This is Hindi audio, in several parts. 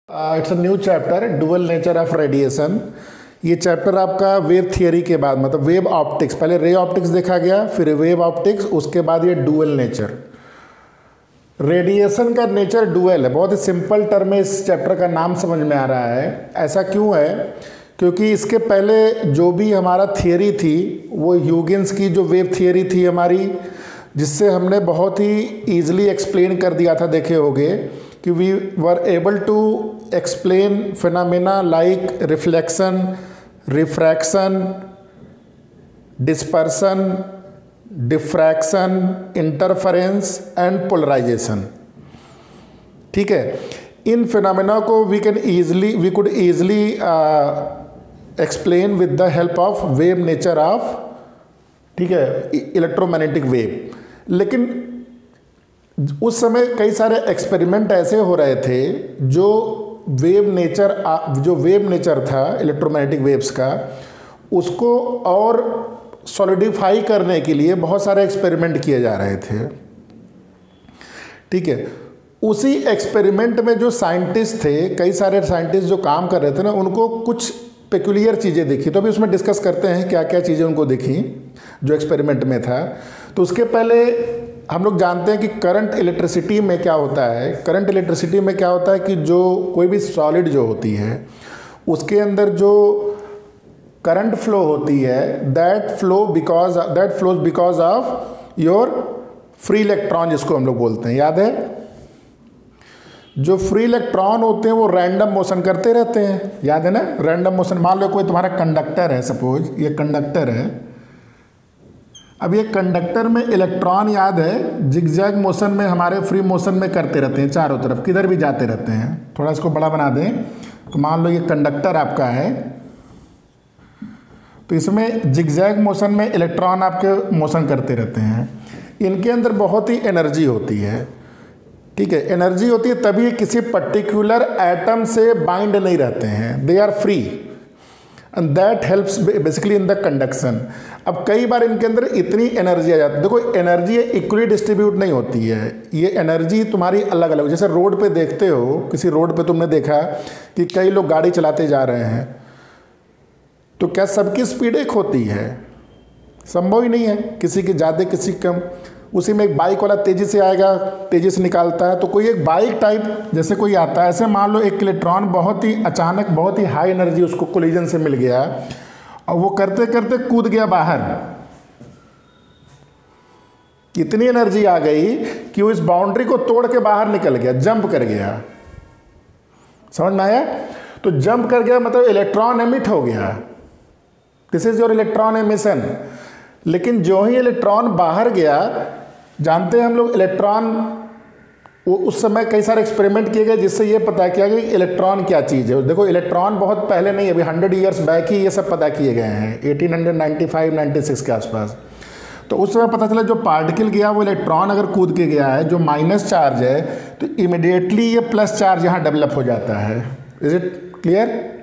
It's a new chapter dual nature of radiation. ये चैप्टर आपका वेव थियरी के बाद मतलब वेव ऑप्टिक्स, पहले रे ऑप्टिक्स देखा गया, फिर वेव ऑप्टिक्स, उसके बाद ये डुअल नेचर। रेडिएशन का नेचर डुअल है, बहुत ही सिंपल टर्म में इस चैप्टर का नाम समझ में आ रहा है। ऐसा क्यों है? क्योंकि इसके पहले जो भी हमारा थियरी थी वो ह्यूगिन्स की जो वेव थियरी थी हमारी, जिससे हमने बहुत ही ईजिली एक्सप्लेन कर दिया था, देखे होंगे कि we were able to explain phenomena like reflection, refraction, dispersion, diffraction, interference and polarisation. ठीक है, इन फिनोमेना को we could easily explain with the help of wave nature of, ठीक है, इलेक्ट्रोमैग्नेटिक वेव। लेकिन उस समय कई सारे एक्सपेरिमेंट ऐसे हो रहे थे जो वेव नेचर था इलेक्ट्रोमैग्नेटिक वेव्स का, उसको और सॉलिडिफाई करने के लिए बहुत सारे एक्सपेरिमेंट किए जा रहे थे। ठीक है, उसी एक्सपेरिमेंट में जो साइंटिस्ट थे, कई सारे साइंटिस्ट जो काम कर रहे थे ना, उनको कुछ पेक्यूलियर चीज़ें दिखी। तो अभी उसमें डिस्कस करते हैं क्या क्या चीज़ें उनको दिखी जो एक्सपेरिमेंट में था। तो उसके पहले हम लोग जानते हैं कि करंट इलेक्ट्रिसिटी में क्या होता है। करंट इलेक्ट्रिसिटी में क्या होता है कि जो कोई भी सॉलिड जो होती है उसके अंदर जो करंट फ्लो होती है that flows because of your free electron, जिसको हम लोग बोलते हैं, याद है? जो फ्री इलेक्ट्रॉन होते हैं वो रैंडम मोशन करते रहते हैं, याद है ना? Random motion. मान लो कोई तुम्हारा कंडक्टर है, सपोज ये कंडक्टर है। अब ये कंडक्टर में इलेक्ट्रॉन, याद है, जिगजैग मोशन में, हमारे फ्री मोशन में करते रहते हैं, चारों तरफ किधर भी जाते रहते हैं। थोड़ा इसको बड़ा बना दें तो मान लो ये कंडक्टर आपका है, तो इसमें जिगजैग मोशन में इलेक्ट्रॉन आपके मोशन करते रहते हैं। इनके अंदर बहुत ही एनर्जी होती है। ठीक है, एनर्जी होती है तभी किसी पर्टिकुलर एटम से बाइंड नहीं रहते हैं, they are free and that helps basically in the conduction. अब कई बार इनके अंदर इतनी एनर्जी आ जाती है, देखो एनर्जी इक्वली डिस्ट्रीब्यूट नहीं होती है, ये एनर्जी तुम्हारी अलग अलग। जैसे रोड पे देखते हो, किसी रोड पे तुमने देखा कि कई लोग गाड़ी चलाते जा रहे हैं, तो क्या सबकी स्पीड एक होती है? संभव ही नहीं है, किसी की ज़्यादा किसी कम। उसी में एक बाइक वाला तेज़ी से आएगा, तेज़ी से निकालता है, तो कोई एक बाइक टाइप जैसे कोई आता है। ऐसे मान लो एक इलेक्ट्रॉन बहुत ही अचानक, बहुत ही हाई एनर्जी उसको कोलिजन से मिल गया और वो करते करते कूद गया बाहर। इतनी एनर्जी आ गई कि वो इस बाउंड्री को तोड़ के बाहर निकल गया, जंप कर गया। समझ में आया? तो जंप कर गया मतलब इलेक्ट्रॉन एमिट हो गया, this is your electron emission. लेकिन जो ही इलेक्ट्रॉन बाहर गया, जानते हैं हम लोग इलेक्ट्रॉन, वो उस समय कई सारे एक्सपेरिमेंट किए गए जिससे ये पता किया गया कि इलेक्ट्रॉन क्या चीज़ है। देखो इलेक्ट्रॉन बहुत पहले नहीं, अभी 100 ईयर्स बैक ही ये सब पता किए गए हैं, 1895-96 के आसपास। तो उस समय पता चला जो पार्टिकल गया वो इलेक्ट्रॉन अगर कूद के गया है, जो माइनस चार्ज है, तो इमिडिएटली ये प्लस चार्ज यहाँ डेवलप हो जाता है। Is it clear?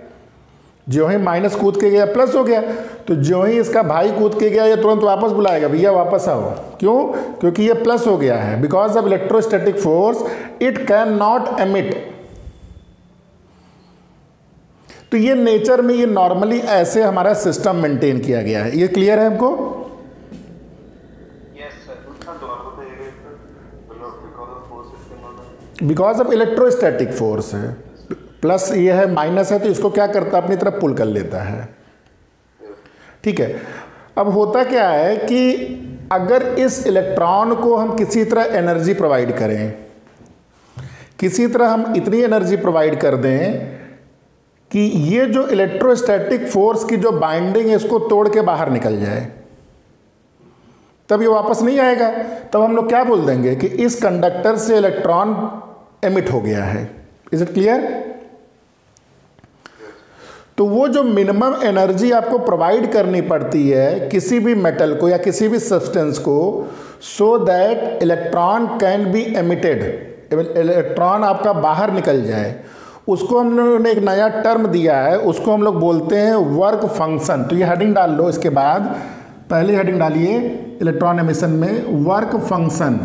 जो ही माइनस कूद के गया प्लस हो गया, तो जो ही इसका भाई कूद के गया ये तुरंत वापस बुलाएगा, भैया वापस आओ। क्यों? क्योंकि ये प्लस हो गया है। Because of electrostatic force it can not emit. तो ये नेचर में, ये नॉर्मली ऐसे हमारा सिस्टम मेंटेन किया गया है। ये क्लियर है हमको? बिकॉज ऑफ इलेक्ट्रोस्टैटिक फोर्स है, प्लस ये है, माइनस है, तो इसको क्या करता है, अपनी तरफ पुल कर लेता है। ठीक है, अब होता क्या है कि अगर इस इलेक्ट्रॉन को हम किसी तरह एनर्जी प्रोवाइड करें, किसी तरह हम इतनी एनर्जी प्रोवाइड कर दें कि ये जो इलेक्ट्रोस्टैटिक फोर्स की जो बाइंडिंग है इसको तोड़ के बाहर निकल जाए, तब ये वापस नहीं आएगा। तब हम लोग क्या बोल देंगे कि इस कंडक्टर से इलेक्ट्रॉन एमिट हो गया है। Is it clear? तो वो जो मिनिमम एनर्जी आपको प्रोवाइड करनी पड़ती है किसी भी मेटल को या किसी भी सब्सटेंस को, so that electron can be emitted, electron आपका बाहर निकल जाए, उसको हम लोगों ने एक नया टर्म दिया है, उसको हम लोग बोलते हैं वर्क फंक्शन। तो ये हेडिंग डाल लो, इसके बाद पहली हेडिंग डालिए इलेक्ट्रॉन एमिशन में, वर्क फंक्शन।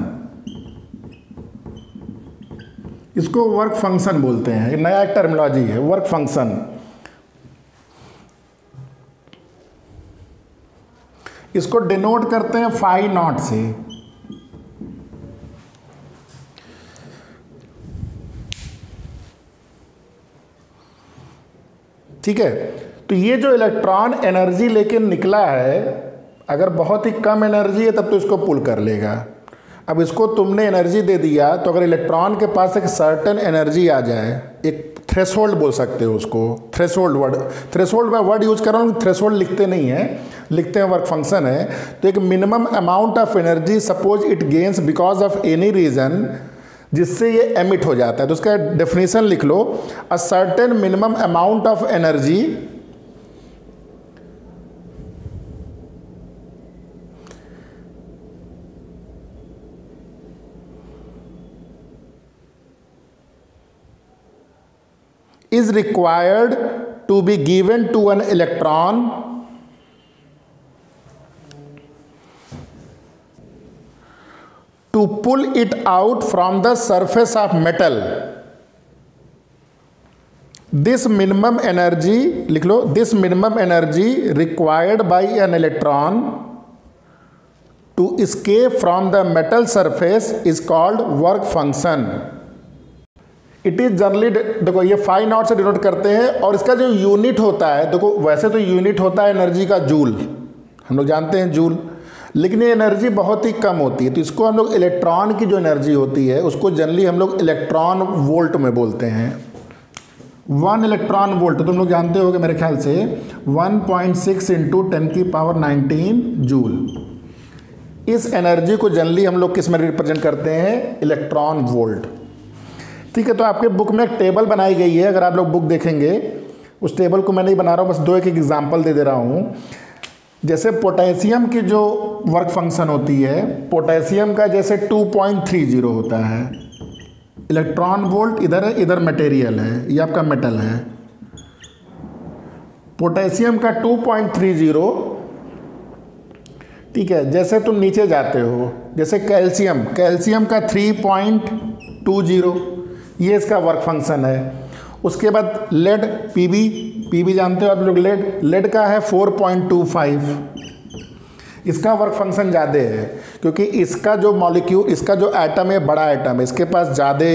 इसको वर्क फंक्शन बोलते हैं, ये नया एक टर्मिनोलॉजी है, वर्क फंक्शन। इसको डिनोट करते हैं फाई नॉट से। ठीक है, तो ये जो इलेक्ट्रॉन एनर्जी लेके निकला है, अगर बहुत ही कम एनर्जी है तब तो इसको पुल कर लेगा। अब इसको तुमने एनर्जी दे दिया, तो अगर इलेक्ट्रॉन के पास एक सर्टेन एनर्जी आ जाए, एक थ्रेशोल्ड बोल सकते हो उसको, थ्रेशोल्ड वर्ड, थ्रेशोल्ड मैं वर्ड यूज कर रहा हूँ, थ्रेशोल्ड लिखते नहीं है, लिखते हैं वर्क फंक्शन है। तो एक minimum amount of energy suppose it gains because of any reason, जिससे ये एमिट हो जाता है। तो उसका डेफिनेशन लिख लो, a certain minimum amount of energy is required to be given to an electron to pull it out from the surface of metal. This minimum energy, लिख लो, this minimum energy required by an electron to escape from the metal surface is called work function. It is generally, देखो ये फाई नॉट से डिनोट करते हैं, और इसका जो यूनिट होता है, देखो वैसे तो यूनिट होता है एनर्जी का जूल, हम लोग जानते हैं जूल, लेकिन ये एनर्जी बहुत ही कम होती है। तो इसको हम लोग इलेक्ट्रॉन की जो एनर्जी होती है उसको जनरली हम लोग इलेक्ट्रॉन वोल्ट में बोलते हैं। 1 इलेक्ट्रॉन वोल्ट तुम लोग जानते होगे मेरे ख्याल से 1.6 इंटू 10⁻19 जूल। इस एनर्जी को जनरली हम लोग किस में रिप्रेजेंट करते हैं, इलेक्ट्रॉन वोल्ट। ठीक है, तो आपके बुक में एक टेबल बनाई गई है, अगर आप लोग बुक देखेंगे, उस टेबल को मैं नहीं बना रहा हूँ, बस दो एक एग्जांपल दे रहा हूँ। जैसे पोटेशियम की जो वर्क फंक्शन होती है, पोटेशियम का जैसे 2.30 होता है, इलेक्ट्रॉन वोल्ट इधर है, इधर मटेरियल है, ये आपका मेटल है। पोटेशियम का 2.30, ठीक है। जैसे तुम नीचे जाते हो, जैसे कैल्शियम, कैल्शियम का 3.20, ये इसका वर्क फंक्शन है। उसके बाद लेड, पीबी, पीबी जानते हो आप लोग, लेड, लेड का है 4.25, इसका वर्क फंक्शन ज़्यादा है, क्योंकि इसका जो मॉलिक्यूल, इसका जो एटम है बड़ा एटम है, इसके पास ज़्यादा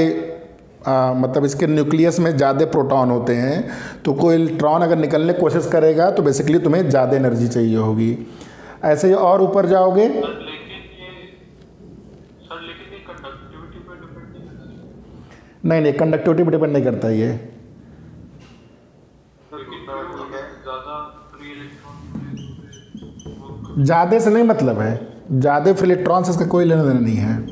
मतलब इसके न्यूक्लियस में ज़्यादा प्रोटॉन होते हैं, तो कोई इलेक्ट्रॉन अगर निकलने की कोशिश करेगा तो बेसिकली तुम्हें ज़्यादा एनर्जी चाहिए होगी। ऐसे ही और ऊपर जाओगे, नहीं कंडक्टिविटी पर डिपेंड नहीं करता ये। ज़्यादा से नहीं मतलब है, ज़्यादा फ्री इलेक्ट्रॉन से इसका कोई लेना देना नहीं है।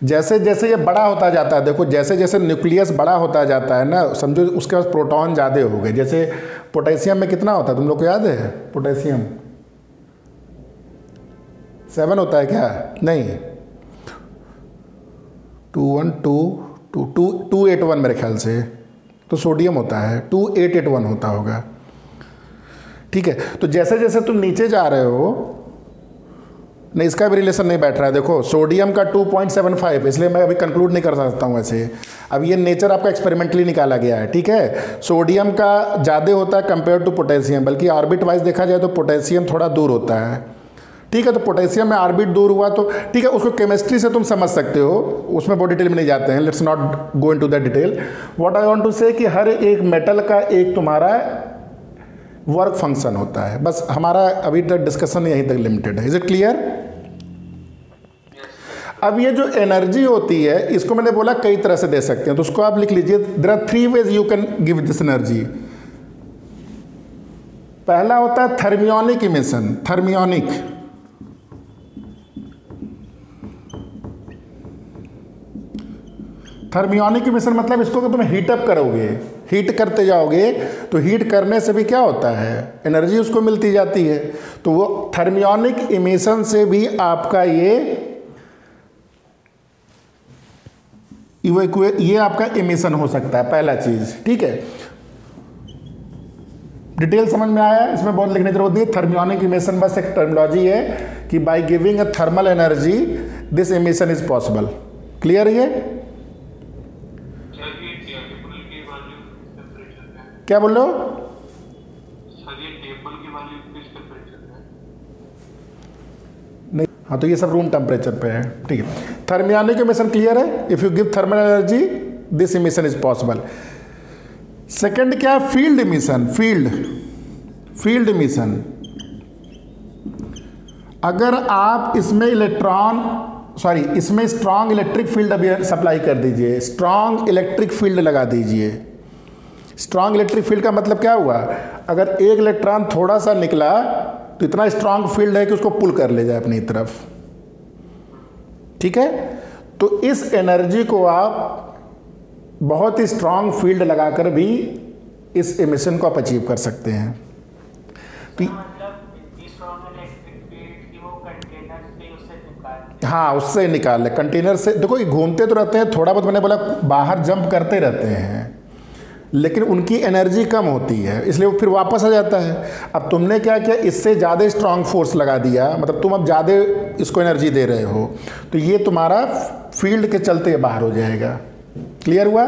जैसे जैसे ये बड़ा होता जाता है, देखो जैसे जैसे न्यूक्लियस बड़ा होता जाता है ना, समझो उसके पास प्रोटॉन ज़्यादा हो गए। जैसे पोटेशियम में कितना होता है तुम लोग को याद है, पोटेशियम 7 होता है क्या, नहीं 281 मेरे ख्याल से, तो सोडियम होता है 2881 होता होगा। ठीक है, तो जैसे जैसे तुम नीचे जा रहे हो, नहीं इसका भी रिलेशन नहीं बैठ रहा है। देखो सोडियम का 2.75, इसलिए मैं अभी कंक्लूड नहीं कर सकता हूँ ऐसे। अब ये नेचर आपका एक्सपेरिमेंटली निकाला गया है, ठीक है। सोडियम का ज़्यादा होता है कंपेयर टू पोटेशियम, बल्कि ऑर्बिट वाइज देखा जाए तो पोटेशियम थोड़ा दूर होता है, ठीक है। तो पोटेशियम में ऑर्बिट दूर हुआ तो ठीक है, उसको केमिस्ट्री से तुम समझ सकते हो, उसमें बहुत डिटेल में नहीं जाते हैं, let's not go into that detail. What I want to say कि हर एक मेटल का एक तुम्हारा वर्क फंक्शन होता है। बस हमारा अभी तक डिस्कशन यहीं तक लिमिटेड है। Is it clear? अब ये जो एनर्जी होती है, इसको मैंने बोला कई तरह से दे सकते हैं, तो उसको आप लिख लीजिए, there are 3 ways you can give this energy. पहला होता है thermionic emission, thermionic, thermionic emission मतलब इसको कि तुम हीट अप करोगे, हीट करते जाओगे तो हीट करने से भी क्या होता है, एनर्जी उसको मिलती जाती है। तो वो थर्मियोनिक इमिशन से भी आपका ये आपका इमिशन हो सकता है, पहला चीज, ठीक है। डिटेल समझ में आया, इसमें बहुत लिखने की जरूरत नहीं। थर्मियोनिक इमिशन बस एक टर्मिनोलॉजी है कि by giving a thermal energy this emission is possible. Clear? ये क्या बोल रहे हो? सर ये टेबल की वैल्यू किस टेम्परेचर पे है? नहीं, हाँ तो ये सब रूम टेम्परेचर पे है, ठीक है। थर्मियोनिक इमिशन क्लियर है, if you give thermal energy this emission is possible. Second क्या है? Field emission. फील्ड इमिशन, अगर आप इसमें इसमें स्ट्रॉन्ग इलेक्ट्रिक फील्ड अभी सप्लाई कर दीजिए, स्ट्रॉन्ग इलेक्ट्रिक फील्ड लगा दीजिए। स्ट्रॉन्ग इलेक्ट्रिक फील्ड का मतलब क्या हुआ? अगर एक इलेक्ट्रॉन थोड़ा सा निकला तो इतना स्ट्रॉन्ग फील्ड है कि उसको पुल कर ले जाए अपनी तरफ, ठीक है। तो इस एनर्जी को आप बहुत ही स्ट्रॉन्ग फील्ड लगाकर भी इस एमिशन को आप अचीव कर सकते हैं। तो हाँ, उससे निकाल ले, कंटेनर से। देखो ये घूमते तो रहते हैं, थोड़ा बहुत मैंने बोला बाहर जंप करते रहते हैं, लेकिन उनकी एनर्जी कम होती है, इसलिए वो फिर वापस आ जाता है। अब तुमने क्या किया, इससे ज़्यादा स्ट्रांग फोर्स लगा दिया, मतलब तुम अब ज़्यादा इसको एनर्जी दे रहे हो, तो ये तुम्हारा फील्ड के चलते बाहर हो जाएगा। क्लियर हुआ?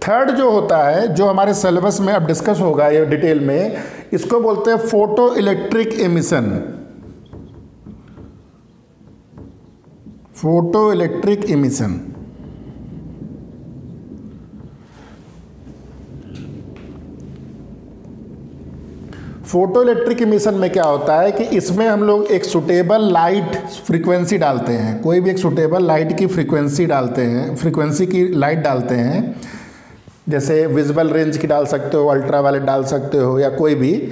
थर्ड जो होता है, जो हमारे सिलेबस में अब डिस्कस होगा ये डिटेल में, इसको बोलते हैं photo electric emission. Photo electric emission. Photo electric emission में क्या होता है कि इसमें हम लोग एक सुटेबल लाइट फ्रीक्वेंसी डालते हैं, कोई भी एक सुटेबल लाइट की फ्रीक्वेंसी डालते हैं, फ्रीक्वेंसी की लाइट डालते हैं, जैसे विजिबल रेंज की डाल सकते हो, अल्ट्रा वायलेट डाल सकते हो, या कोई भी।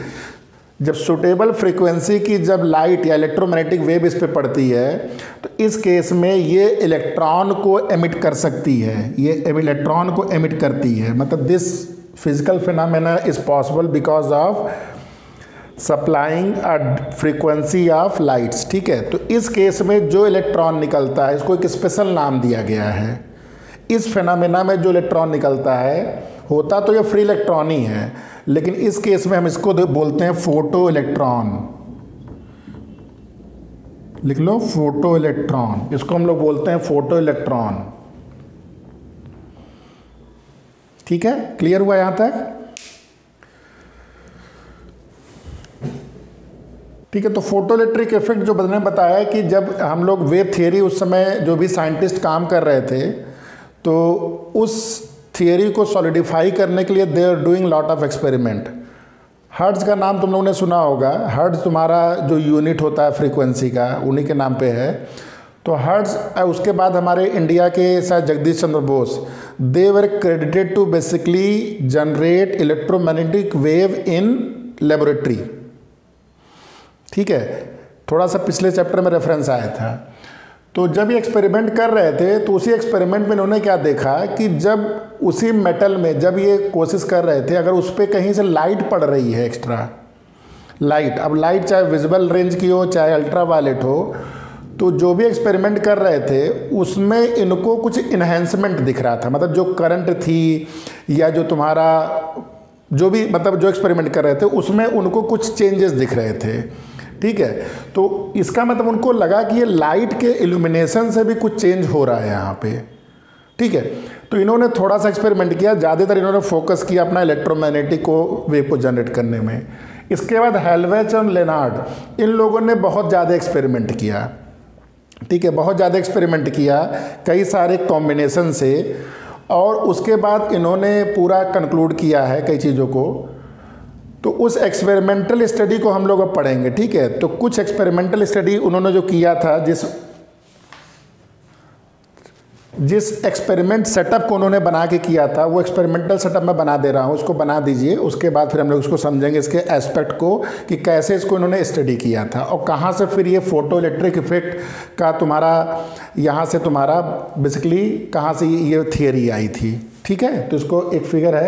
जब सुटेबल फ्रीक्वेंसी की जब लाइट या इलेक्ट्रोमैग्नेटिक वेव इस पे पड़ती है, तो इस केस में ये इलेक्ट्रॉन को एमिट कर सकती है, ये इलेक्ट्रॉन को एमिट करती है। मतलब this physical phenomena is possible because of supplying a frequency of lights, ठीक है। तो इस केस में जो इलेक्ट्रॉन निकलता है, इसको एक स्पेशल नाम दिया गया है। इस फिनोमेना में जो इलेक्ट्रॉन निकलता है, होता तो ये फ्री इलेक्ट्रॉन ही है, लेकिन इस केस में हम इसको बोलते हैं फोटो इलेक्ट्रॉन। लिख लो, फोटो इलेक्ट्रॉन, इसको हम लोग बोलते हैं फोटो इलेक्ट्रॉन। ठीक है, क्लियर हुआ यहां तक? ठीक है। तो फोटो इलेक्ट्रिक इफेक्ट जो मैंने बताया कि जब हम लोग वेव थियरी उस समय जो भी साइंटिस्ट काम कर रहे थे, तो उस थियरी को सॉलिडिफाई करने के लिए they are doing lot of experiment. Hertz का नाम तुम लोगों ने सुना होगा। हर्ट्ज तुम्हारा जो यूनिट होता है फ्रीक्वेंसी का, उन्हीं के नाम पे है। तो हर्ट्ज, उसके बाद हमारे इंडिया के शायद Jagadish Chandra Bose, they were credited to basically generate electromagnetic wave in laboratory. ठीक है, थोड़ा सा पिछले चैप्टर में रेफरेंस आया था। तो जब ये एक्सपेरिमेंट कर रहे थे, तो उसी एक्सपेरिमेंट में इन्होंने क्या देखा कि जब उसी मेटल में जब ये कोशिश कर रहे थे, अगर उस पर कहीं से लाइट पड़ रही है, एक्स्ट्रा लाइट, अब लाइट चाहे विजिबल रेंज की हो चाहे अल्ट्रा वायलेट हो, तो जो भी एक्सपेरिमेंट कर रहे थे उसमें इनको कुछ इन्हेंसमेंट दिख रहा था। मतलब जो करंट थी या जो तुम्हारा जो भी, मतलब जो एक्सपेरिमेंट कर रहे थे उसमें उनको कुछ चेंजेस दिख रहे थे। ठीक है, तो इसका मतलब उनको लगा कि ये लाइट के इल्यूमिनेशन से भी कुछ चेंज हो रहा है यहाँ पे। ठीक है, तो इन्होंने थोड़ा सा एक्सपेरिमेंट किया, ज़्यादातर इन्होंने फोकस किया अपना इलेक्ट्रोमैग्नेटिक को वेव को जनरेट करने में। इसके बाद हेल्वेच और लेनार्ड, इन लोगों ने बहुत ज़्यादा एक्सपेरिमेंट किया। ठीक है, बहुत ज़्यादा एक्सपेरिमेंट किया कई सारे कॉम्बिनेशन से, और उसके बाद इन्होंने पूरा कंक्लूड किया है कई चीज़ों को। तो उस एक्सपेरिमेंटल स्टडी को हम लोग अब पढ़ेंगे। ठीक है, तो कुछ एक्सपेरिमेंटल स्टडी उन्होंने जो किया था, जिस एक्सपेरिमेंट सेटअप को उन्होंने बना के किया था, वो एक्सपेरिमेंटल सेटअप मैं बना दे रहा हूँ, उसको बना दीजिए। उसके बाद फिर हम लोग उसको समझेंगे, इसके एस्पेक्ट को, कि कैसे इसको इन्होंने स्टडी किया था और कहाँ से फिर ये फोटो इलेक्ट्रिक इफेक्ट का तुम्हारा, यहाँ से तुम्हारा बेसिकली कहाँ से ये थियरी आई थी। ठीक है, तो इसको एक फिगर है।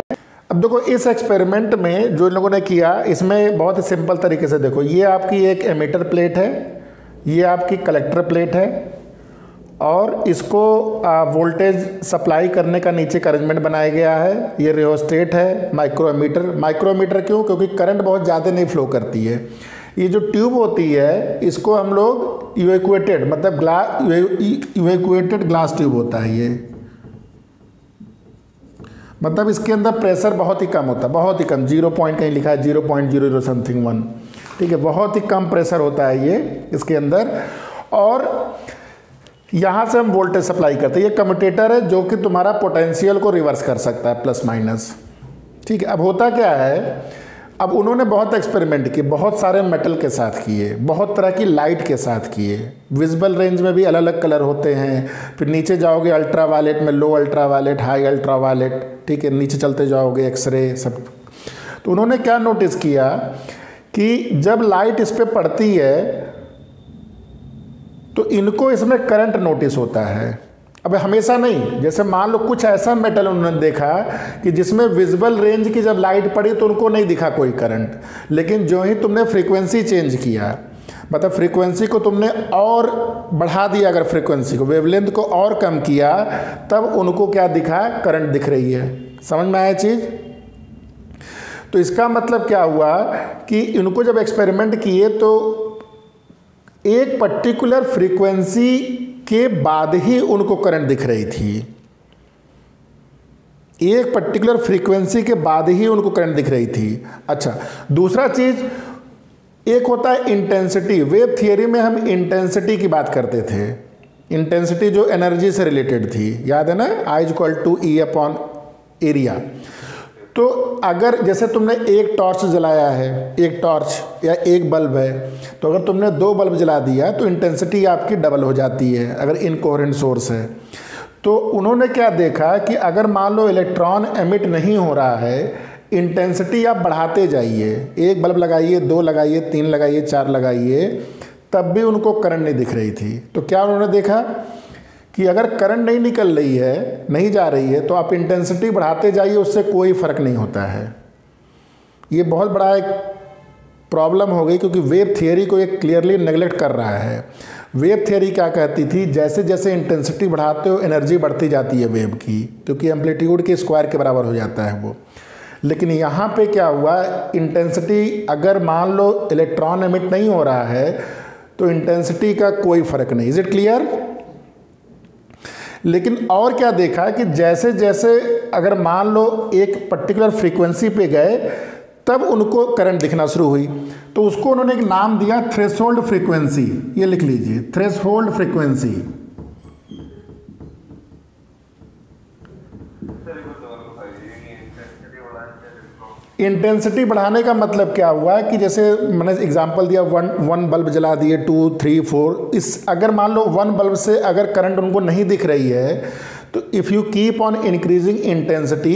अब देखो इस एक्सपेरिमेंट में जो इन लोगों ने किया, इसमें बहुत ही सिंपल तरीके से देखो, ये आपकी एक एमिटर प्लेट है, ये आपकी कलेक्टर प्लेट है, और इसको वोल्टेज सप्लाई करने का नीचे का अरेंजमेंट बनाया गया है। ये रियोस्टेट है, माइक्रोमीटर। माइक्रोमीटर क्यों? क्योंकि करंट बहुत ज़्यादा नहीं फ्लो करती है। ये जो ट्यूब होती है, इसको हम लोग इवैक्यूएटेड, मतलब इवैक्यूएटेड ग्लास ट्यूब होता है ये। मतलब इसके अंदर प्रेशर बहुत ही कम होता है, बहुत ही कम, 0 पॉइंट कहीं लिखा है 0.00 समथिंग 1, ठीक है, बहुत ही कम प्रेशर होता है ये इसके अंदर। और यहाँ से हम वोल्टेज सप्लाई करते हैं। ये कम्यूटेटर है जो कि तुम्हारा पोटेंशियल को रिवर्स कर सकता है, प्लस माइनस, ठीक है। अब होता क्या है, अब उन्होंने बहुत एक्सपेरिमेंट किए, बहुत सारे मेटल के साथ किए, बहुत तरह की लाइट के साथ किए, विजिबल रेंज में भी अलग अलग कलर होते हैं, फिर नीचे जाओगे अल्ट्रा वायलेट में, low ultra violet, high ultra violet, ठीक है, नीचे चलते जाओगे एक्सरे सब। तो उन्होंने क्या नोटिस किया कि जब लाइट इस पर पड़ती है तो इनको इसमें करंट नोटिस होता है। अब हमेशा नहीं, जैसे मान लो कुछ ऐसा मेटल उन्होंने देखा कि जिसमें विजिबल रेंज की जब लाइट पड़ी तो उनको नहीं दिखा कोई करंट, लेकिन जो ही तुमने फ्रीक्वेंसी चेंज किया, मतलब फ्रीक्वेंसी को तुमने और बढ़ा दिया, अगर फ्रीक्वेंसी को, वेवलेंथ को और कम किया, तब उनको क्या दिखा, करंट दिख रही है। समझ में आया चीज़? तो इसका मतलब क्या हुआ कि इनको जब एक्सपेरिमेंट किए तो एक पर्टिकुलर फ्रीक्वेंसी के बाद ही उनको करंट दिख रही थी, एक पर्टिकुलर फ्रीक्वेंसी के बाद ही उनको करंट दिख रही थी। अच्छा, दूसरा चीज, एक होता है इंटेंसिटी। वेव थियरी में हम इंटेंसिटी की बात करते थे, इंटेंसिटी जो एनर्जी से रिलेटेड थी, याद है ना, I = E/एरिया। तो अगर जैसे तुमने एक टॉर्च जलाया है, एक टॉर्च या एक बल्ब है, तो अगर तुमने 2 बल्ब जला दिया तो इंटेंसिटी आपकी डबल हो जाती है, अगर इनकोहेरेंट सोर्स है। तो उन्होंने क्या देखा कि अगर मान लो इलेक्ट्रॉन एमिट नहीं हो रहा है, इंटेंसिटी आप बढ़ाते जाइए, एक बल्ब लगाइए, 2 लगाइए, 3 लगाइए, 4 लगाइए, तब भी उनको करंट नहीं दिख रही थी। तो क्या उन्होंने देखा कि अगर करंट नहीं निकल रही है, नहीं जा रही है, तो आप इंटेंसिटी बढ़ाते जाइए, उससे कोई फ़र्क नहीं होता है। ये बहुत बड़ा एक प्रॉब्लम हो गई, क्योंकि वेव थियरी को एक क्लियरली नेगलेक्ट कर रहा है। वेव थियरी क्या कहती थी, जैसे जैसे इंटेंसिटी बढ़ाते हो एनर्जी बढ़ती जाती है वेव की, क्योंकि एम्पलीट्यूड के स्क्वायर के बराबर हो जाता है वो। लेकिन यहाँ पे क्या हुआ, इंटेंसिटी अगर मान लो इलेक्ट्रॉन एमिट नहीं हो रहा है तो इंटेंसिटी का कोई फ़र्क नहीं। Is it clear? लेकिन और क्या देखा कि जैसे जैसे अगर मान लो एक पर्टिकुलर फ्रीक्वेंसी पे गए, तब उनको करंट दिखना शुरू हुई। तो उसको उन्होंने एक नाम दिया थ्रेशोल्ड फ्रीक्वेंसी। ये लिख लीजिए, थ्रेशोल्ड फ्रीक्वेंसी। इंटेंसिटी बढ़ाने का मतलब क्या हुआ कि जैसे मैंने एग्जांपल दिया, वन बल्ब जला दिए, 2, 3, 4, इस अगर मान लो 1 बल्ब से अगर करंट उनको नहीं दिख रही है, तो if you keep on increasing intensity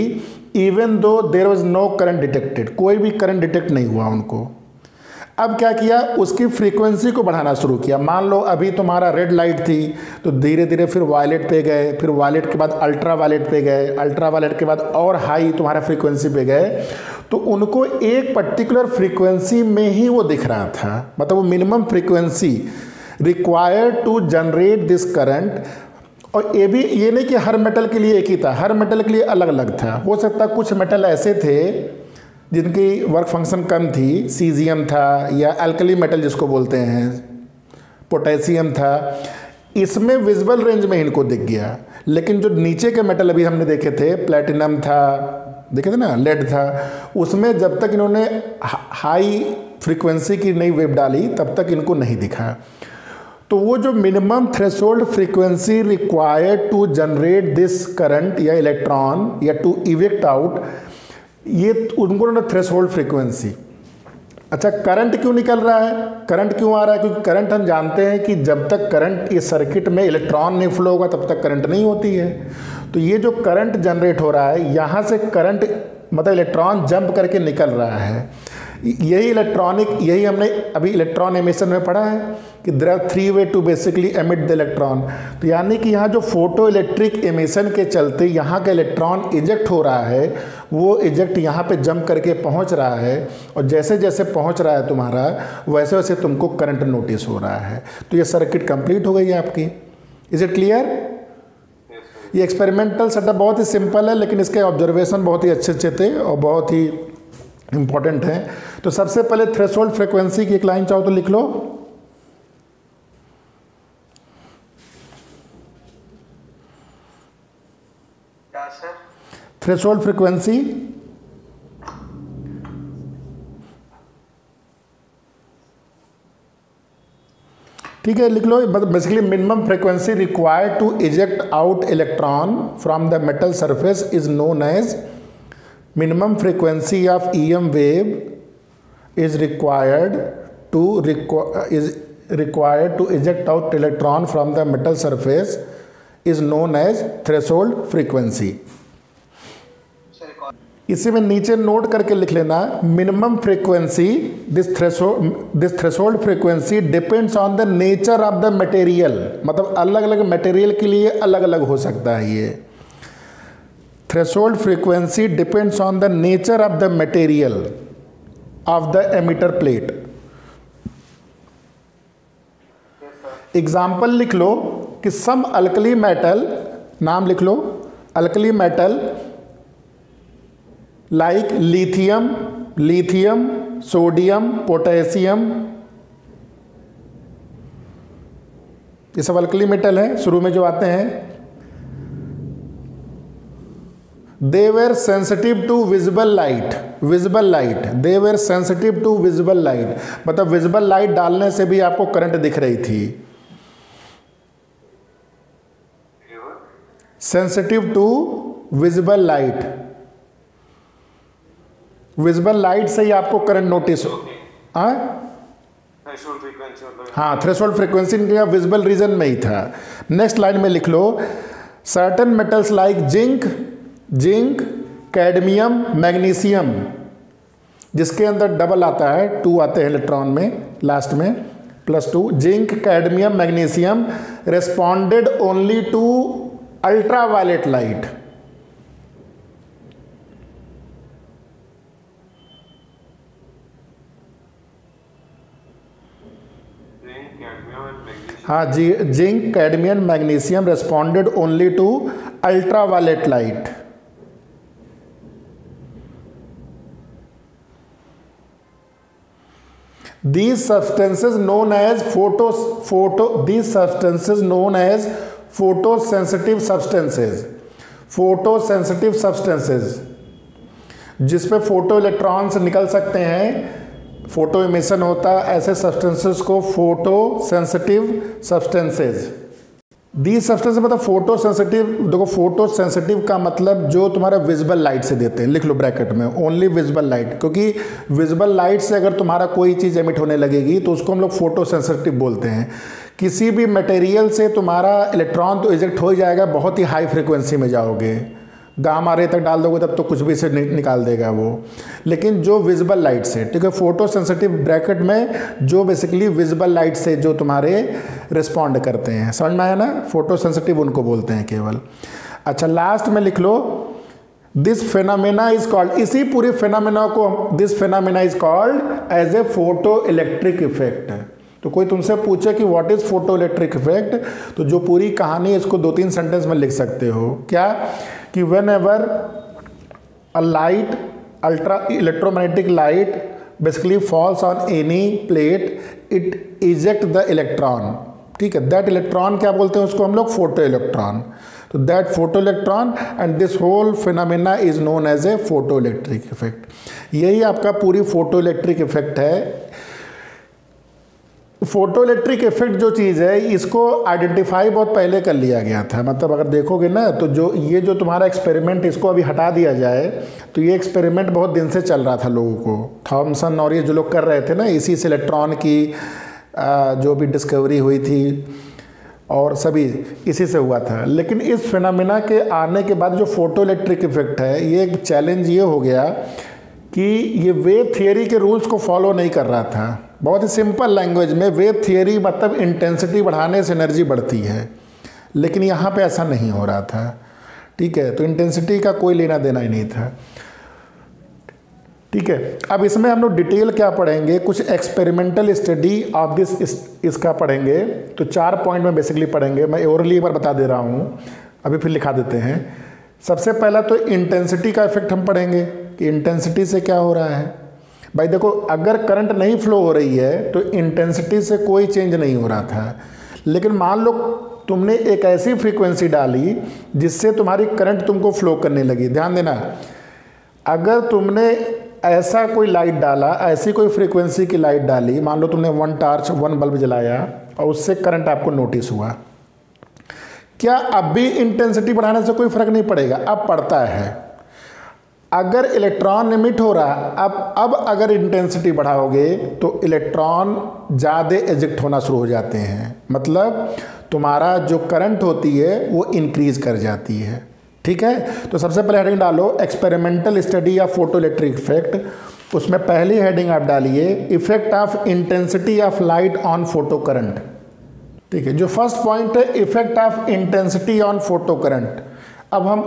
even though there was no current detected, कोई भी करंट डिटेक्ट नहीं हुआ उनको। अब क्या किया, उसकी फ्रीक्वेंसी को बढ़ाना शुरू किया। मान लो अभी तुम्हारा रेड लाइट थी, तो धीरे धीरे फिर वायलेट पे गए, फिर वायलेट के बाद अल्ट्रा वायलेट पे गए, अल्ट्रा वायलेट के बाद और हाई तुम्हारा फ्रीक्वेंसी पे गए। तो उनको एक पर्टिकुलर फ्रीक्वेंसी में ही वो दिख रहा था, मतलब वो minimum frequency required to generate this current. और ये भी ये नहीं कि हर मेटल के लिए एक ही था, हर मेटल के लिए अलग अलग था। हो सकता है कुछ मेटल ऐसे थे जिनकी वर्क फंक्शन कम थी, सीजियम था या अल्कली मेटल जिसको बोलते हैं, पोटेशियम था, इसमें विजिबल रेंज में इनको दिख गया। लेकिन जो नीचे के मेटल अभी हमने देखे थे, प्लेटिनम था, देखे थे ना, लेड था, उसमें जब तक इन्होंने हाई फ्रीक्वेंसी की नई वेव डाली तब तक इनको नहीं दिखा। तो वो जो minimum threshold frequency required to generate this current या इलेक्ट्रॉन या टू इवेक्ट आउट, ये उनको ना थ्रेशोल्ड फ्रीक्वेंसी। अच्छा, करंट क्यों निकल रहा है, करंट क्यों आ रहा है? क्योंकि करंट हम जानते हैं कि जब तक करंट इस सर्किट में इलेक्ट्रॉन नहीं फ्लो होगा तब तक करंट नहीं होती है। तो ये जो करंट जनरेट हो रहा है, यहाँ से करंट मतलब इलेक्ट्रॉन जंप करके निकल रहा है। यही इलेक्ट्रॉनिक, यही हमने अभी इलेक्ट्रॉन एमिशन में पढ़ा है कि there are 3 way to basically emit the electron. तो यानी कि यहाँ जो फोटो इलेक्ट्रिक एमिशन के चलते यहाँ का इलेक्ट्रॉन इजेक्ट हो रहा है, वो इजेक्ट यहाँ पे जंप करके पहुँच रहा है, और जैसे जैसे पहुँच रहा है तुम्हारा, वैसे वैसे तुमको करंट नोटिस हो रहा है। तो ये सर्किट कंप्लीट हो गई है आपकी। Is it clear? ये एक्सपेरिमेंटल सेटअप बहुत ही सिंपल है, लेकिन इसके ऑब्जर्वेशन बहुत ही अच्छे थे और बहुत ही इंपॉर्टेंट है। तो सबसे पहले थ्रेशोल्ड फ्रीक्वेंसी की एक लाइन चाहो तो लिख लो। थ्रेशोल्ड फ्रीक्वेंसी ठीक है, लिख लो। Basically minimum frequency required to eject out electron from the metal surface is known as minimum frequency of EM wave is required to eject out electron from the metal surface is known as threshold frequency. इसी में नीचे नोट करके लिख लेना, minimum frequency this threshold frequency depends on the nature of the material, मतलब अलग अलग मटेरियल के लिए अलग अलग हो सकता है ये। Threshold frequency depends on the nature of the material of the emitter plate. Example लिख लो कि सम अल्कली मेटल, नाम लिख लो, alkali metal like lithium, sodium, potassium, ये सब अल्कली मेटल हैं शुरू में जो आते हैं। They were sensitive to visible light, they were sensitive to visible light, मतलब विजिबल लाइट डालने से भी आपको करंट दिख रही थी। Sensitive to visible light, visible light से ही आपको करंट नोटिस हो। हाँ, थ्रेशोल्ड फ्रीक्वेंसी विजिबल रीजन में ही था। नेक्स्ट लाइन में लिख लो, certain metals like zinc, cadmium, magnesium, जिसके अंदर डबल आता है, 2 आते हैं इलेक्ट्रॉन में लास्ट में, +2, zinc, cadmium, magnesium responded only to ultraviolet light. हाँ जी, zinc, cadmium, magnesium responded only to ultraviolet light. These substances known as photosensitive substances, जिस पे फोटो इलेक्ट्रॉन्स निकल सकते हैं, फोटो इमिशन होता है, ऐसे सब्सटेंसेस को फोटो सेंसिटिव सब्सटेंसेस। दी सब्सटेंस मतलब फोटो सेंसिटिव। देखो, फोटो सेंसिटिव का मतलब जो तुम्हारा विजिबल लाइट से देते हैं, लिख लो ब्रैकेट में, ओनली विजिबल लाइट, क्योंकि विजिबल लाइट से अगर तुम्हारा कोई चीज़ एमिट होने लगेगी तो उसको हम लोग फोटो सेंसिटिव बोलते हैं। किसी भी मटेरियल से तुम्हारा इलेक्ट्रॉन तो इजेक्ट हो ही जाएगा, बहुत ही हाई फ्रिक्वेंसी में जाओगे, गामा रे तक डाल दोगे तब तो कुछ भी से निकाल देगा वो। लेकिन जो विजिबल लाइट से, ठीक है, फोटो सेंसिटिव ब्रैकेट में जो बेसिकली विजिबल लाइट से जो तुम्हारे रिस्पॉन्ड करते हैं, समझ में आया ना, फोटो सेंसिटिव उनको बोलते हैं केवल। अच्छा, लास्ट में लिख लो, दिस फेनामेना इज कॉल्ड, इसी पूरी फेनामेना को, this phenomena is called as a photoelectric effect. तो कोई तुमसे पूछे कि what is photoelectric effect, तो जो पूरी कहानी इसको 2-3 सेंटेंस में लिख सकते हो। क्या कि when ever a light, ultra electromagnetic light basically falls on any plate, it eject the electron, ठीक है, दैट इलेक्ट्रॉन क्या बोलते हैं उसको हम लोग, फोटो इलेक्ट्रॉन। तो that photoelectron and this whole phenomena is known as a photoelectric effect. यही आपका पूरी फोटो इलेक्ट्रिक इफेक्ट है। फोटो इलेक्ट्रिक इफेक्ट जो चीज़ है, इसको आइडेंटिफाई बहुत पहले कर लिया गया था। मतलब अगर देखोगे ना, तो जो तुम्हारा एक्सपेरिमेंट, इसको अभी हटा दिया जाए तो ये एक्सपेरिमेंट बहुत दिन से चल रहा था लोगों को। थॉमसन और ये जो लोग कर रहे थे ना, इसी से इलेक्ट्रॉन की जो भी डिस्कवरी हुई थी और सभी इसी से हुआ था। लेकिन इस फिनोमेना के आने के बाद जो फोटो इलेक्ट्रिक इफेक्ट है, ये एक चैलेंज ये हो गया कि ये वेव थियरी के रूल्स को फॉलो नहीं कर रहा था। बहुत ही सिंपल लैंग्वेज में, वेव थियरी मतलब इंटेंसिटी बढ़ाने से एनर्जी बढ़ती है, लेकिन यहाँ पे ऐसा नहीं हो रहा था, ठीक है। तो इंटेंसिटी का कोई लेना देना ही नहीं था, ठीक है। अब इसमें हम लोग डिटेल क्या पढ़ेंगे, कुछ एक्सपेरिमेंटल स्टडी ऑफ इसका पढ़ेंगे। तो 4 पॉइंट में बेसिकली पढ़ेंगे, मैं ओरली एक बार बता दे रहा हूँ, अभी फिर लिखा देते हैं। सबसे पहला तो इंटेंसिटी का इफेक्ट हम पढ़ेंगे कि इंटेंसिटी से क्या हो रहा है। भाई देखो, अगर करंट नहीं फ्लो हो रही है तो इंटेंसिटी से कोई चेंज नहीं हो रहा था। लेकिन मान लो तुमने एक ऐसी फ्रीक्वेंसी डाली जिससे तुम्हारी करंट तुमको फ्लो करने लगी। ध्यान देना, अगर तुमने ऐसा कोई लाइट डाला, ऐसी कोई फ्रीक्वेंसी की लाइट डाली, मान लो तुमने 1 टार्च 1 बल्ब जलाया और उससे करंट आपको नोटिस हुआ, क्या अब भी इंटेंसिटी बढ़ाने से कोई फर्क नहीं पड़ेगा? अब पड़ता है। अगर इलेक्ट्रॉन एमिट हो रहा, अब अगर इंटेंसिटी बढ़ाओगे तो इलेक्ट्रॉन ज़्यादा एजेक्ट होना शुरू हो जाते हैं, मतलब तुम्हारा जो करंट होती है वो इंक्रीज कर जाती है। ठीक है, तो सबसे पहले हेडिंग डालो experimental study of photo electric effect. उसमें पहली हेडिंग आप डालिए effect of intensity of light on photo current. ठीक है, जो फर्स्ट पॉइंट है effect of intensity on photo current. अब हम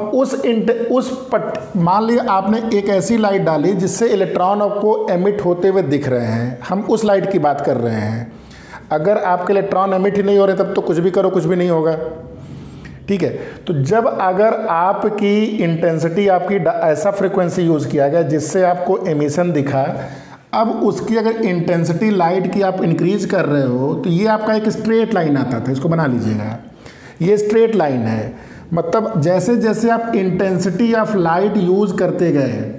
मान लिया आपने एक ऐसी लाइट डाली जिससे इलेक्ट्रॉन आपको एमिट होते हुए दिख रहे हैं, हम उस लाइट की बात कर रहे हैं। अगर आपके इलेक्ट्रॉन एमिट ही नहीं हो रहे तब तो कुछ भी करो कुछ भी नहीं होगा। ठीक है, तो जब अगर आपकी इंटेंसिटी आपकी ऐसा फ्रीक्वेंसी यूज़ किया गया जिससे आपको एमिशन दिखा, अब उसकी अगर इंटेंसिटी लाइट की आप इंक्रीज कर रहे हो तो ये आपका एक स्ट्रेट लाइन आता था, इसको बना लीजिएगा, ये स्ट्रेट लाइन है। मतलब जैसे जैसे आप इंटेंसिटी ऑफ लाइट यूज करते गए,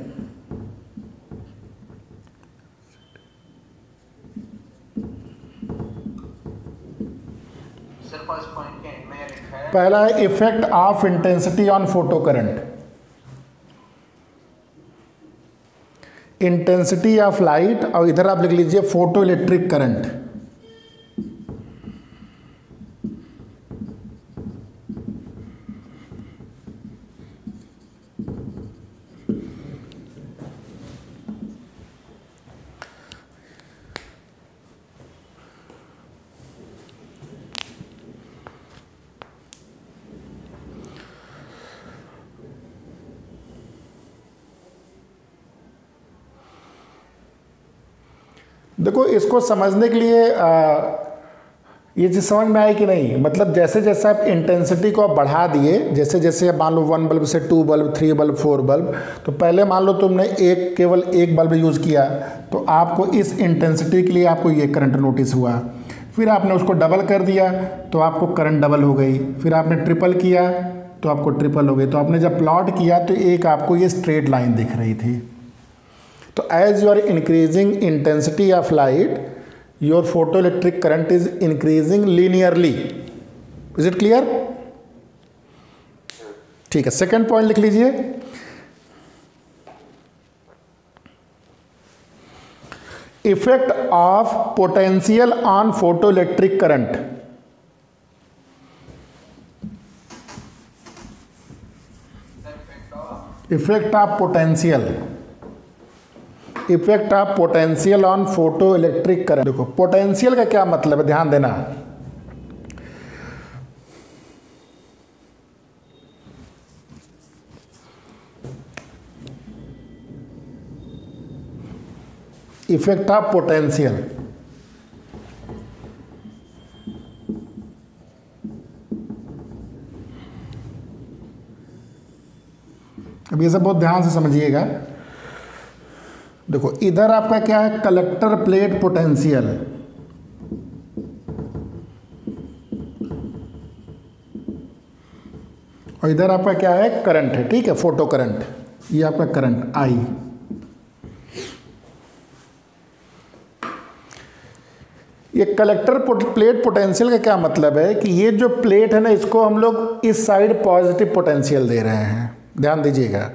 पहला है effect of intensity on photo current, intensity of light, और इधर आप लिख लीजिए फोटो इलेक्ट्रिक करंट। देखो इसको समझने के लिए ये चीज़ समझ में आई कि नहीं, मतलब जैसे जैसे आप इंटेंसिटी को आप बढ़ा दिए, जैसे जैसे मान लो 1 बल्ब से 2 बल्ब 3 बल्ब 4 बल्ब, तो पहले मान लो तुमने केवल एक बल्ब यूज़ किया तो आपको इस इंटेंसिटी के लिए आपको ये करंट नोटिस हुआ। फिर आपने उसको डबल कर दिया तो आपको करंट डबल हो गई, फिर आपने ट्रिपल किया तो आपको ट्रिपल हो गई। तो आपने जब प्लॉट किया तो एक आपको ये स्ट्रेट लाइन दिख रही थी। तो as you are increasing intensity of light your photoelectric current is increasing linearly. Is it clear? ठीक है, सेकेंड पॉइंट लिख लीजिए, effect of potential on photoelectric current. Effect of potential, effect of potential on photoelectric current. देखो पोटेंशियल का क्या मतलब है, ध्यान देना। इफेक्ट ऑफ पोटेंशियल, अब ये सब बहुत ध्यान से समझिएगा। देखो इधर आपका क्या है, कलेक्टर प्लेट पोटेंशियल, और इधर आपका क्या है, करंट है। ठीक है, फोटो करंट, ये आपका करंट आई। ये कलेक्टर प्लेट पोटेंशियल का क्या मतलब है कि ये जो प्लेट है ना, इसको हम लोग इस साइड पॉजिटिव पोटेंशियल दे रहे हैं। ध्यान दीजिएगा,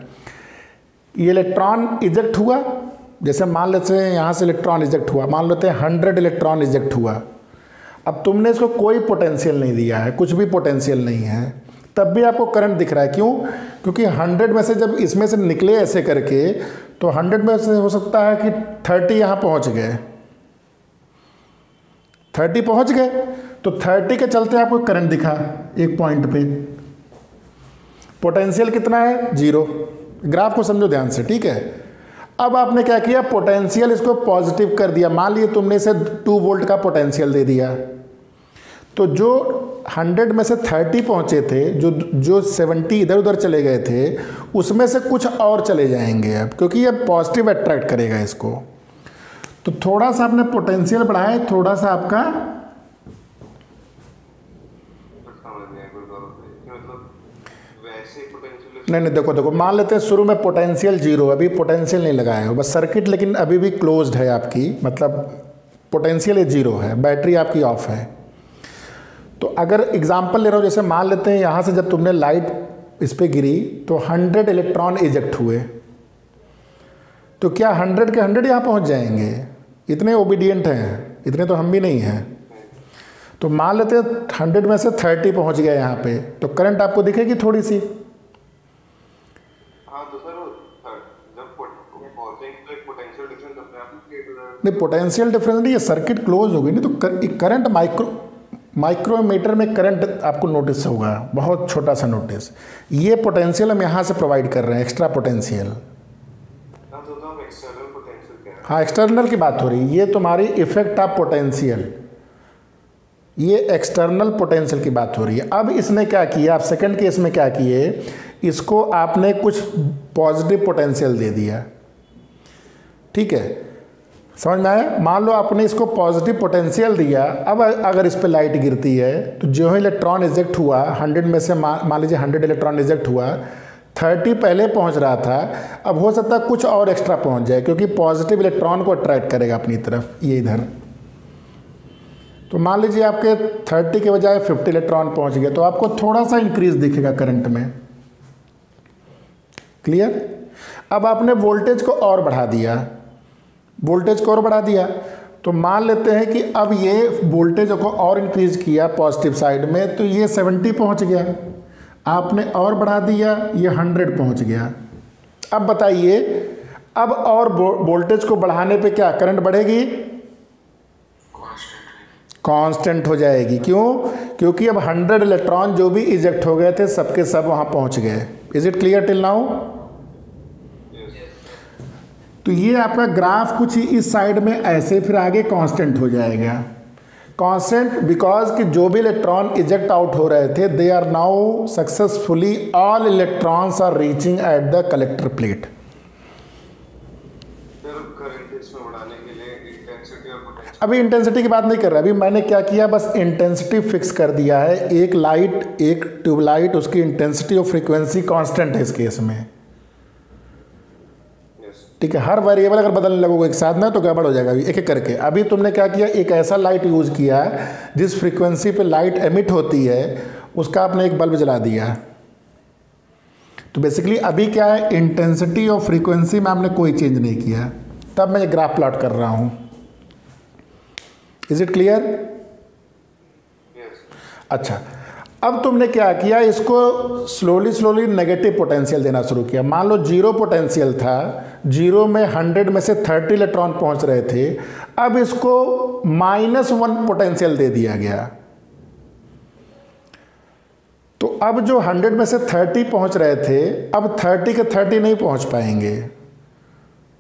ये इलेक्ट्रॉन इजेक्ट हुआ, जैसे मान लेते हैं यहाँ से इलेक्ट्रॉन इजेक्ट हुआ, मान लेते हैं 100 इलेक्ट्रॉन इजेक्ट हुआ। अब तुमने इसको कोई पोटेंशियल नहीं दिया है, कुछ भी पोटेंशियल नहीं है, तब भी आपको करंट दिख रहा है। क्यों? क्योंकि 100 में से जब इसमें से निकले ऐसे करके, तो 100 में से हो सकता है कि 30 यहाँ पहुँच गए, 30 पहुँच गए, तो 30 के चलते आपको करंट दिखा एक पॉइंट पे। पोटेंशियल कितना है? 0। ग्राफ को समझो ध्यान से, ठीक है। अब आपने क्या किया, पोटेंशियल इसको पॉजिटिव कर दिया। मान लिए तुमने इसे 2 वोल्ट का पोटेंशियल दे दिया, तो जो 100 में से 30 पहुंचे थे, जो 70 इधर उधर चले गए थे, उसमें से कुछ और चले जाएंगे अब, क्योंकि ये पॉजिटिव अट्रैक्ट करेगा इसको। तो थोड़ा सा आपने पोटेंशियल बढ़ाया, थोड़ा सा आपका नहीं नहीं, देखो देखो, मान लेते हैं शुरू में पोटेंशियल जीरो, अभी पोटेंशियल नहीं लगाए हो, बस सर्किट लेकिन अभी भी क्लोज्ड है आपकी, मतलब पोटेंशियल ये जीरो है, बैटरी आपकी ऑफ है। तो अगर एग्जांपल ले रहा हूँ, जैसे मान लेते हैं यहाँ से जब तुमने लाइट इस पर गिरी तो 100 इलेक्ट्रॉन इजेक्ट हुए, तो क्या 100 के 100 यहाँ पहुँच जाएंगे? इतने ओबीडियंट हैं, इतने तो हम भी नहीं हैं। तो मान लेते हैं 100 में से 30 पहुँच गया यहाँ पे, तो करंट आपको दिखेगी थोड़ी सी। हाँ तो सर जब पहुंचेंगे तो एक पोटेंशियल डिफरेंस अपने आप क्रिएट हो जाएगा। नहीं, पोटेंशियल डिफरेंस नहीं, ये सर्किट क्लोज होगी नहीं, तो करंट माइक्रोमीटर में करंट आपको नोटिस होगा, बहुत छोटा सा नोटिस। ये पोटेंशियल हम यहाँ से प्रोवाइड कर रहे हैं, एक्स्ट्रा पोटेंशियल। हाँ, एक्सटर्नल की बात हो रही है, ये तुम्हारी इफेक्ट ऑफ पोटेंशियल, ये एक्सटर्नल पोटेंशियल की बात हो रही है। अब इसने क्या किया, आप सेकंड केस में क्या किए, इसको आपने कुछ पॉजिटिव पोटेंशियल दे दिया, ठीक है, समझ में आया? मान लो आपने इसको पॉजिटिव पोटेंशियल दिया, अब अगर इस पर लाइट गिरती है तो जो ही इलेक्ट्रॉन इजेक्ट हुआ 100 में से, मान लीजिए 100 इलेक्ट्रॉन इजेक्ट हुआ, 30 पहले पहुंच रहा था, अब हो सकता है कुछ और एक्स्ट्रा पहुंच जाए, क्योंकि पॉजिटिव इलेक्ट्रॉन को अट्रैक्ट करेगा अपनी तरफ, ये इधर। तो मान लीजिए आपके 30 के बजाय 50 इलेक्ट्रॉन पहुंच गए, तो आपको थोड़ा सा इंक्रीज दिखेगा करंट में। क्लियर? अब आपने वोल्टेज को और बढ़ा दिया, वोल्टेज को और बढ़ा दिया, तो मान लेते हैं कि अब ये वोल्टेज को और इंक्रीज किया पॉजिटिव साइड में, तो ये 70 पहुंच गया, आपने और बढ़ा दिया, ये 100 पहुंच गया। अब बताइए, अब और वोल्टेज को बढ़ाने पे क्या करंट बढ़ेगी? कांस्टेंट हो जाएगी। क्यों? क्योंकि अब 100 इलेक्ट्रॉन जो भी इजेक्ट हो गए थे सबके सब वहां पहुंच गए। Is it clear till now? तो ये आपका ग्राफ कुछ इस साइड में ऐसे फिर आगे कांस्टेंट हो जाएगा। कांस्टेंट बिकॉज कि जो भी इलेक्ट्रॉन इजेक्ट आउट हो रहे थे, they are now successfully, all electrons are reaching at the collector plate. अभी इंटेंसिटी की बात नहीं कर रहा, अभी मैंने क्या किया, बस इंटेंसिटी फिक्स कर दिया है। एक लाइट, एक ट्यूबलाइट, उसकी इंटेंसिटी और फ्रीक्वेंसी कांस्टेंट है इस केस में, ठीक है। हर वेरिएबल अगर बदलने लगोगे एक साथ में तो गड़बड़ हो जाएगा, अभी एक एक करके। अभी तुमने क्या किया, एक ऐसा लाइट यूज़ किया जिस फ्रीक्वेंसी पे लाइट एमिट होती है, उसका आपने एक बल्ब जला दिया। तो बेसिकली अभी क्या है, इंटेंसिटी और फ्रीक्वेंसी में आपने कोई चेंज नहीं किया, तब मैं ये ग्राफ प्लॉट कर रहा हूँ। Is it clear? अच्छा, अब तुमने क्या किया, इसको स्लोली नेगेटिव पोटेंशियल देना शुरू किया। मान लो 0 पोटेंशियल था, 0 में 100 में से 30 इलेक्ट्रॉन पहुंच रहे थे, अब इसको -1 पोटेंशियल दे दिया गया। तो अब जो 100 में से 30 पहुंच रहे थे, अब 30 के 30 नहीं पहुंच पाएंगे,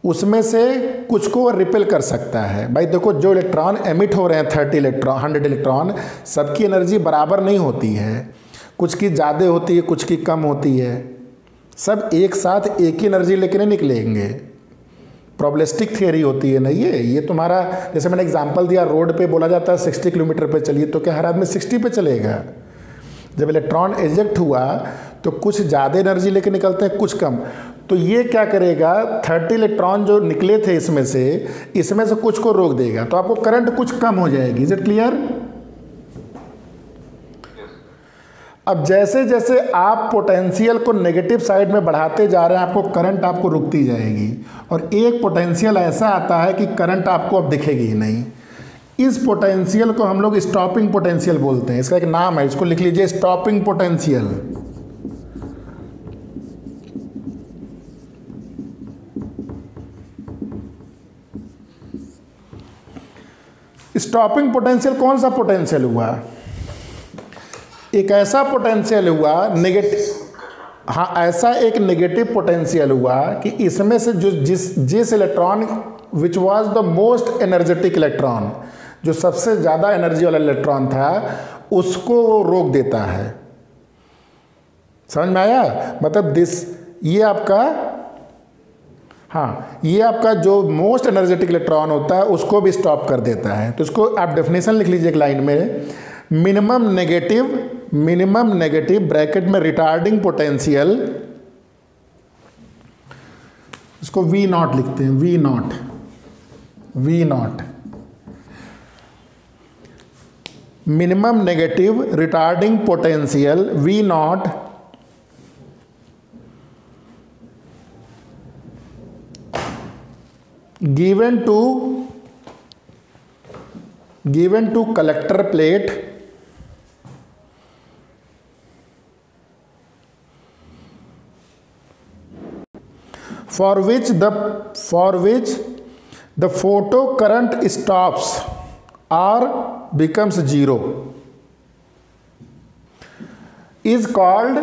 उसमें से कुछ को रिपेल कर सकता है। भाई देखो, जो इलेक्ट्रॉन एमिट हो रहे हैं 30 इलेक्ट्रॉन, 100 इलेक्ट्रॉन, सबकी एनर्जी बराबर नहीं होती है, कुछ की ज़्यादा होती है, कुछ की कम होती है, सब एक साथ एक ही एनर्जी लेके नहीं निकलेंगे। प्रोबेबिलिस्टिक थियरी होती है ना ये तुम्हारा, जैसे मैंने एग्जांपल दिया, रोड पे बोला जाता है 60 किलोमीटर पे चलिए, तो क्या हर आदमी 60 पे चलेगा? जब इलेक्ट्रॉन इजेक्ट हुआ तो कुछ ज़्यादा एनर्जी लेके निकलते हैं, कुछ कम। तो ये क्या करेगा, 30 इलेक्ट्रॉन जो निकले थे इसमें से कुछ को रोक देगा, तो आपको करंट कुछ कम हो जाएगी। Is it clear? अब जैसे जैसे आप पोटेंशियल को नेगेटिव साइड में बढ़ाते जा रहे हैं, आपको करंट आपको रुकती जाएगी, और एक पोटेंशियल ऐसा आता है कि करंट आपको अब दिखेगी ही नहीं। इस पोटेंशियल को हम लोग स्टॉपिंग पोटेंशियल बोलते हैं, इसका एक नाम है, इसको लिख लीजिए, स्टॉपिंग पोटेंशियल। स्टॉपिंग पोटेंशियल कौन सा पोटेंशियल हुआ? एक ऐसा पोटेंशियल हुआ नेगेटिव, हाँ, ऐसा एक नेगेटिव पोटेंशियल हुआ कि इसमें से जो जिस electron which was the most energetic electron, जो सबसे ज़्यादा एनर्जी वाला इलेक्ट्रॉन था, उसको वो रोक देता है। समझ में आया? मतलब ये आपका, हाँ, ये आपका जो मोस्ट एनर्जेटिक इलेक्ट्रॉन होता है उसको भी स्टॉप कर देता है। तो इसको आप डेफिनेशन लिख लीजिए एक लाइन में, मिनिमम नेगेटिव ब्रैकेट में रिटार्डिंग पोटेंशियल इसको वी नॉट लिखते हैं, V nought, V nought minimum negative retarding potential V nought given to collector plate for which the photo current stops or becomes zero is called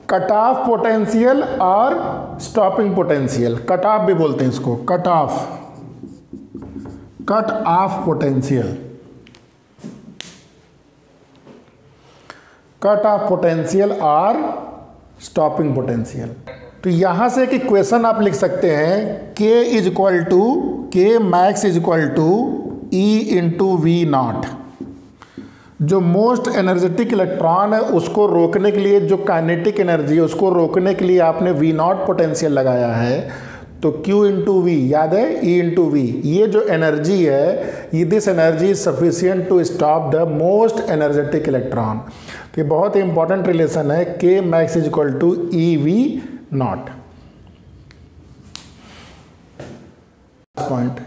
cut off potential और स्टॉपिंग पोटेंशियल। कट ऑफ भी बोलते हैं इसको, cut off potential, cut off potential और स्टॉपिंग पोटेंशियल। तो यहां से एक इक्वेशन आप लिख सकते हैं, K is equal to K max is equal to E into V nought. जो मोस्ट एनर्जेटिक इलेक्ट्रॉन है उसको रोकने के लिए, जो काइनेटिक एनर्जी है उसको रोकने के लिए आपने वी नॉट पोटेंशियल लगाया है, तो Q इंटू वी याद है, E इंटू वी। ये जो एनर्जी है, ये this energy is sufficient to stop the most energetic electron. तो ये बहुत ही इंपॉर्टेंट रिलेशन है, K max is equal to E V nought. Point,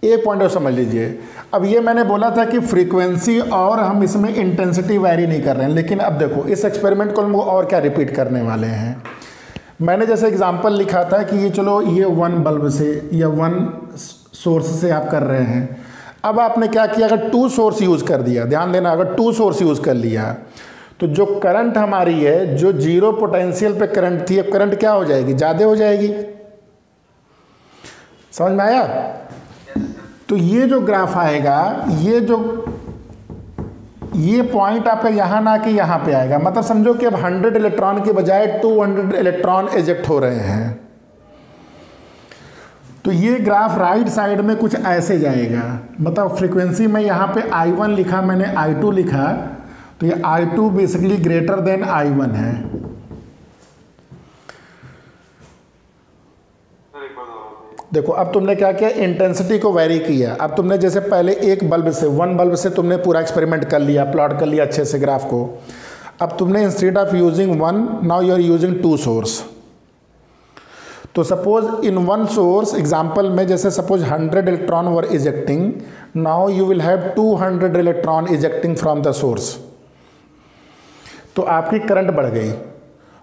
एक पॉइंट और समझ लीजिए। अब ये मैंने बोला था कि फ्रीक्वेंसी और हम इसमें इंटेंसिटी वैरी नहीं कर रहे हैं, लेकिन अब देखो इस एक्सपेरिमेंट को हम और क्या रिपीट करने वाले हैं। मैंने जैसे एग्जांपल लिखा था कि ये चलो ये 1 बल्ब से या 1 सोर्स से आप कर रहे हैं। अब आपने क्या किया, अगर 2 सोर्स यूज़ कर दिया, ध्यान देना, अगर 2 सोर्स यूज़ कर लिया तो जो करंट हमारी है, जो 0 पोटेंशियल पे करंट थी, अब करंट क्या हो जाएगी, ज़्यादा हो जाएगी। समझ में आया? तो ये जो ग्राफ आएगा, ये पॉइंट आपका यहाँ ना कि यहाँ पे आएगा। मतलब समझो कि अब 100 इलेक्ट्रॉन के बजाय 200 इलेक्ट्रॉन एजेक्ट हो रहे हैं। तो ये ग्राफ राइट साइड में कुछ ऐसे जाएगा। मतलब फ्रीक्वेंसी में यहाँ पे I1 लिखा, मैंने I2 लिखा, तो ये I2 basically greater than I1 है। देखो अब तुमने क्या किया, इंटेंसिटी को वेरी किया। अब तुमने जैसे पहले एक बल्ब से, 1 बल्ब से तुमने पूरा एक्सपेरिमेंट कर लिया, प्लॉट कर लिया अच्छे से ग्राफ को। अब तुमने instead of using 1, now you are using 2 source. तो सपोज इन 1 सोर्स एग्जांपल में, जैसे suppose 100 electron were ejecting, now you will have 200 electron ejecting from the source. तो आपकी करंट बढ़ गई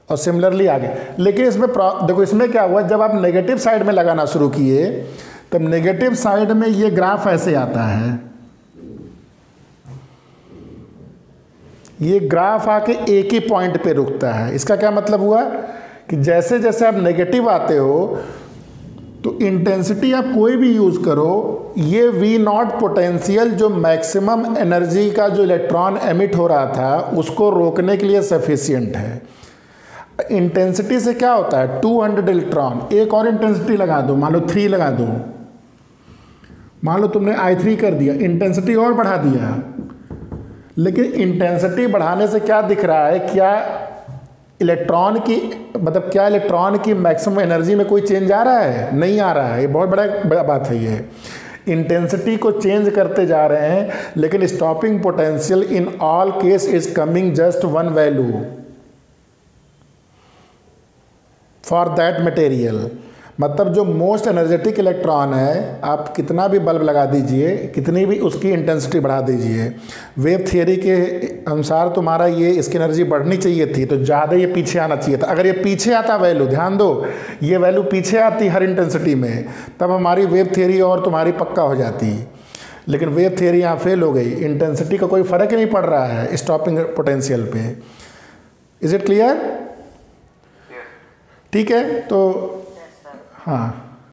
और सिमिलरली आगे। लेकिन इसमें देखो इसमें क्या हुआ, जब आप नेगेटिव साइड में लगाना शुरू किए तब नेगेटिव साइड में ये ग्राफ ऐसे आता है। ये ग्राफ आके एक ही पॉइंट पे रुकता है। इसका क्या मतलब हुआ कि जैसे जैसे आप नेगेटिव आते हो तो इंटेंसिटी आप कोई भी यूज करो, ये वी नॉट पोटेंशियल जो मैक्सिमम एनर्जी का जो इलेक्ट्रॉन एमिट हो रहा था उसको रोकने के लिए सफिशियंट है। इंटेंसिटी से क्या होता है, 200 इलेक्ट्रॉन, एक और इंटेंसिटी लगा दो, मान लो 3 लगा दो, मान लो तुमने I3 कर दिया, इंटेंसिटी और बढ़ा दिया। लेकिन इंटेंसिटी बढ़ाने से क्या दिख रहा है, क्या इलेक्ट्रॉन की, मतलब क्या इलेक्ट्रॉन की मैक्सिमम एनर्जी में कोई चेंज आ रहा है? नहीं आ रहा है। ये बहुत बड़ा बात है। ये इंटेंसिटी को चेंज करते जा रहे हैं, लेकिन stopping potential in all case is coming just 1 value for that material. मतलब जो मोस्ट एनर्जेटिक इलेक्ट्रॉन है, आप कितना भी बल्ब लगा दीजिए, कितनी भी उसकी इंटेंसिटी बढ़ा दीजिए, वेव थियरी के अनुसार तुम्हारा ये इसकी एनर्जी बढ़नी चाहिए थी, तो ज़्यादा ये पीछे आना चाहिए था। अगर ये पीछे आता वैल्यू, ध्यान दो, ये वैल्यू पीछे आती हर इंटेंसिटी में, तब हमारी वेव थियरी और तुम्हारी पक्का हो जाती। लेकिन वेव थियरी यहाँ फेल हो गई, इंटेंसिटी का कोई फ़र्क ही नहीं पड़ रहा है स्टॉपिंग पोटेंशियल पे। Is it clear? ठीक है, तो हाँ।